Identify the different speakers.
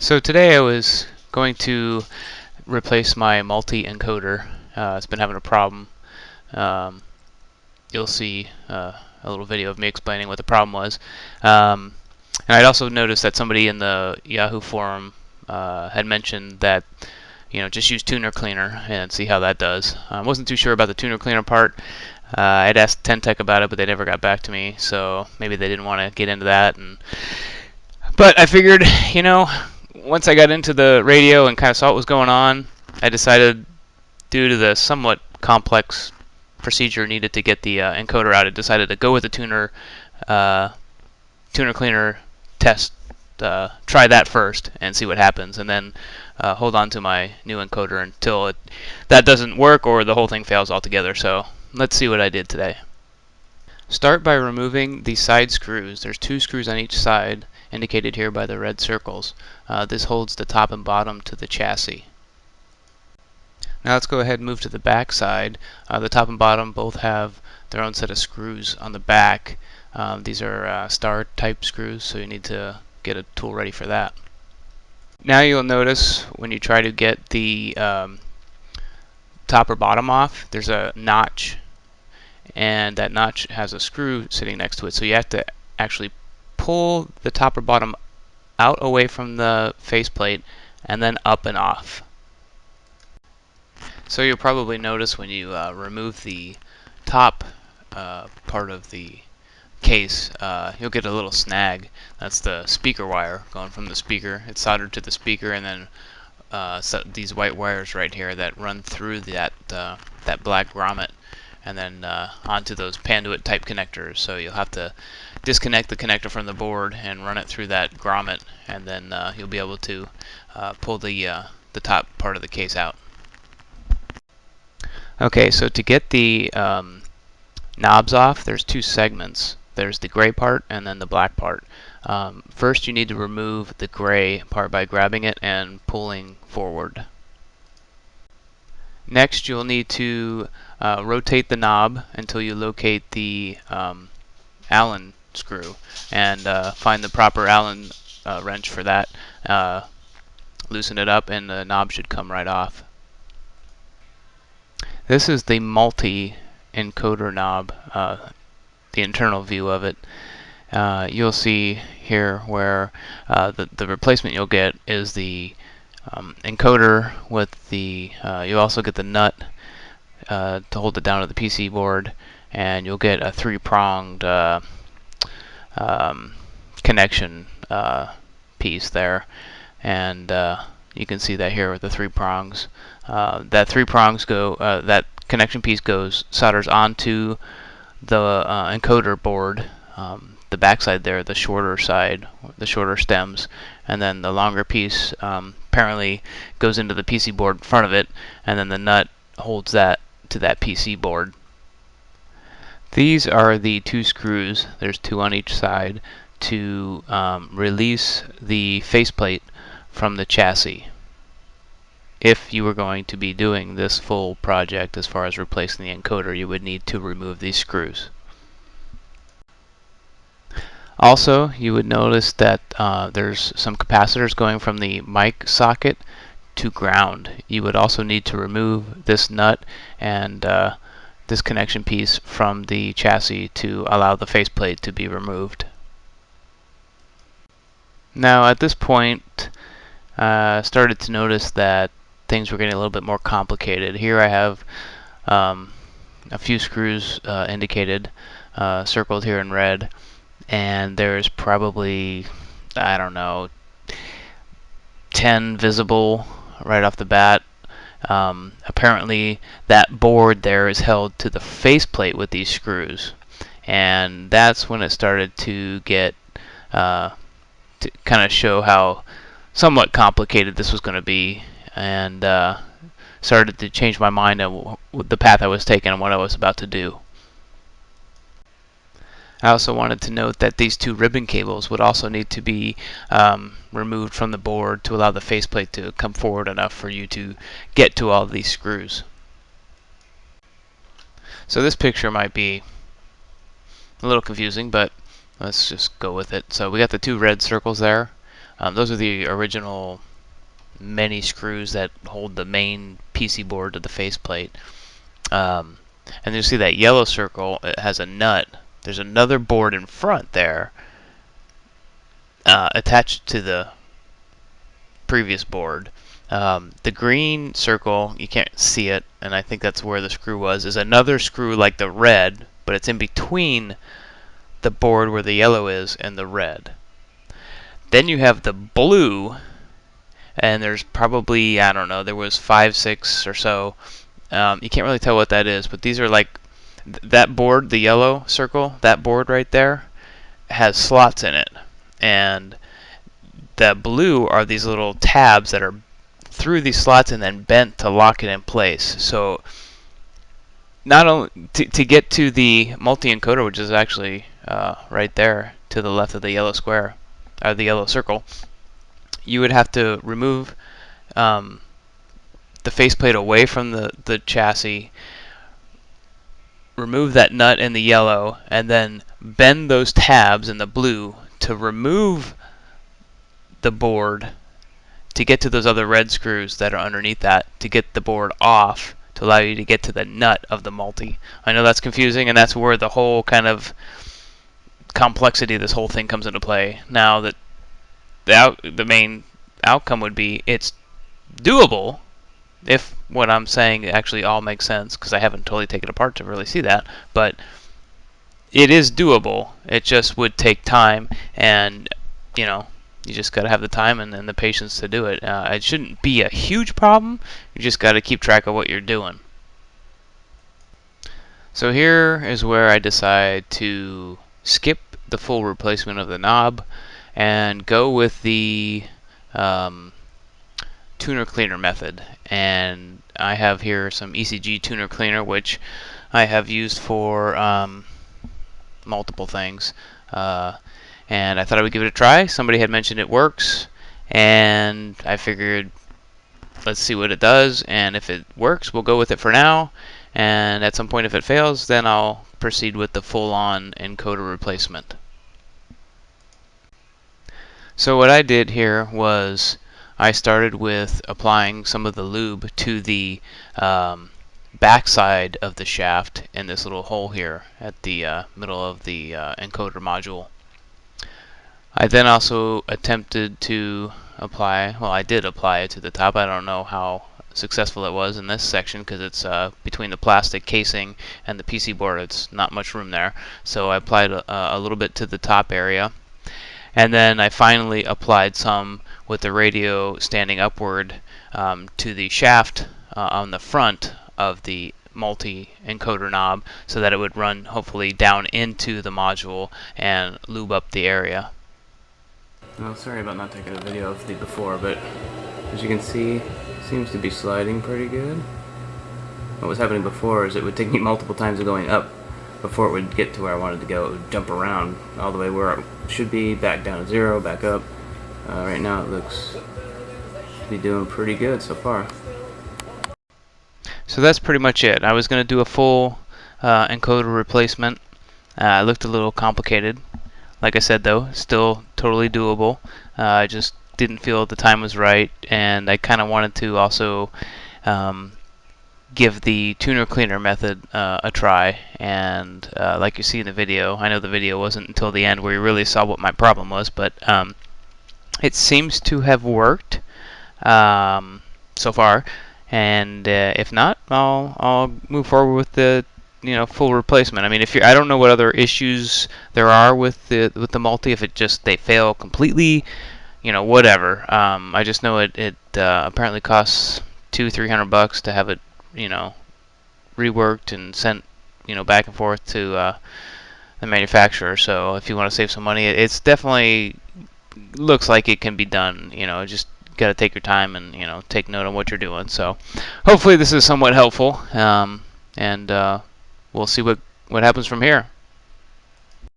Speaker 1: So today I was going to replace my multi-encoder. It's been having a problem. Um, you'll see a little video of me explaining what the problem was. And I'd also noticed that somebody in the Yahoo forum had mentioned that just use tuner cleaner and see how that does. I wasn't too sure about the tuner cleaner part. I'd asked Temp about it, but they never got back to me, so maybe they didn't want to get into that. But I figured, once I got into the radio and kind of saw what was going on, I decided, due to the somewhat complex procedure needed to get the encoder out, I decided to go with the tuner cleaner test. Try that first and see what happens, and then hold on to my new encoder until that doesn't work or the whole thing fails altogether. So let's see what I did today. Start by removing the side screws. There's 2 screws on each side, indicated here by the red circles. This holds the top and bottom to the chassis. Now let's go ahead and move to the back side. The top and bottom both have their own set of screws on the back. These are star type screws, so you need to get a tool ready for that. Now you'll notice when you try to get the top or bottom off, there's a notch, and that notch has a screw sitting next to it, so you have to actually pull the top or bottom out away from the faceplate and then up and off. So you'll probably notice when you remove the top part of the case, you'll get a little snag. That's the speaker wire going from the speaker. It's soldered to the speaker, and then so these white wires right here that run through that black grommet and then onto those Panduit type connectors. So you'll have to disconnect the connector from the board and run it through that grommet, and then you'll be able to pull the top part of the case out. Okay, so to get the knobs off, there's 2 segments. There's the gray part and then the black part. First, you need to remove the gray part by grabbing it and pulling forward. Next, you'll need to rotate the knob until you locate the Allen screw and find the proper Allen wrench for that. Loosen it up and the knob should come right off. This is the multi-encoder knob, the internal view of it. You'll see here where the replacement you'll get is the encoder with the, you also get the nut to hold it down to the PC board, and you'll get a 3-pronged connection piece there, and you can see that here with the 3 prongs. That 3 prongs go, that connection piece solders onto the encoder board, the backside there, the shorter side, the shorter stems, and then the longer piece apparently goes into the PC board in front of it, and then the nut holds that to that PC board. These are the 2 screws, there's 2 on each side, to release the faceplate from the chassis. If you were going to be doing this full project as far as replacing the encoder, you would need to remove these screws. Also, you would notice that there's some capacitors going from the mic socket to ground. You would also need to remove this nut and this connection piece from the chassis to allow the faceplate to be removed. Now at this point, started to notice that things were getting a little bit more complicated. Here I have a few screws indicated, circled here in red, and there's probably, I don't know, 10 visible right off the bat. Apparently that board there is held to the faceplate with these screws, and that's when it started to get to kind of show how somewhat complicated this was going to be, and started to change my mind on the path I was taking and what I was about to do. I also wanted to note that these 2 ribbon cables would also need to be removed from the board to allow the faceplate to come forward enough for you to get to all of these screws. So this picture might be a little confusing, but let's just go with it. So we got the 2 red circles there. Those are the original many screws that hold the main PC board to the faceplate. And you see that yellow circle, it has a nut. There's another board in front there attached to the previous board. The green circle, you can't see it, and I think that's where the screw was, is another screw like the red, but it's in between the board where the yellow is and the red. Then you have the blue, and there's probably, I don't know, there was 5, 6 or so. You can't really tell what that is, but these are like, that board, the yellow circle, that board right there, has slots in it. And the blue are these little tabs that are through these slots and then bent to lock it in place. So not only to get to the multi-encoder, which is actually right there to the left of the yellow square, or the yellow circle, you would have to remove the faceplate away from the chassis, remove that nut in the yellow, and then bend those tabs in the blue to remove the board to get to those other red screws that are underneath that, to get the board off to allow you to get to the nut of the multi. I know that's confusing, and that's where the whole kind of complexity of this whole thing comes into play. Now that the main outcome would be it's doable if what I'm saying actually all makes sense, because I haven't totally taken it apart to really see that, but it is doable. It just would take time, and you just got to have the time and the patience to do it. It shouldn't be a huge problem. You just got to keep track of what you're doing. So here is where I decide to skip the full replacement of the knob and go with the tuner cleaner method. And I have here some ECG tuner cleaner, which I have used for multiple things. And I thought I would give it a try. Somebody had mentioned it works, and I figured let's see what it does, and if it works, we'll go with it for now, and at some point if it fails, then I'll proceed with the full-on encoder replacement. So what I did here was I started with applying some of the lube to the backside of the shaft in this little hole here at the middle of the encoder module. I then also attempted to apply, well, I did apply it to the top. I don't know how successful it was in this section because it's between the plastic casing and the PC board. It's not much room there. So I applied a little bit to the top area. And then I finally applied some with the radio standing upward to the shaft on the front of the multi-encoder knob so that it would run hopefully down into the module and lube up the area. Well, sorry about not taking a video of the before, but as you can see, it seems to be sliding pretty good. What was happening before is it would take me multiple times of going up before it would get to where I wanted to go. It would jump around all the way where it should be, back down to 0, back up. Right now it looks to be doing pretty good so far. So that's pretty much it. I was going to do a full encoder replacement. It looked a little complicated. Like I said, though, still totally doable. I just didn't feel the time was right, and I kind of wanted to also give the tuner cleaner method a try. And like you see in the video, I know the video wasn't until the end where you really saw what my problem was, but it seems to have worked so far. And if not, I'll move forward with the full replacement. I mean, I don't know what other issues there are with the multi. If they fail completely, whatever. I just know it apparently costs $200-300 to have it reworked and sent back and forth to the manufacturer. So if you want to save some money, it's definitely looks like it can be done. Just got to take your time and take note of what you're doing. So hopefully this is somewhat helpful, and we'll see what happens from here.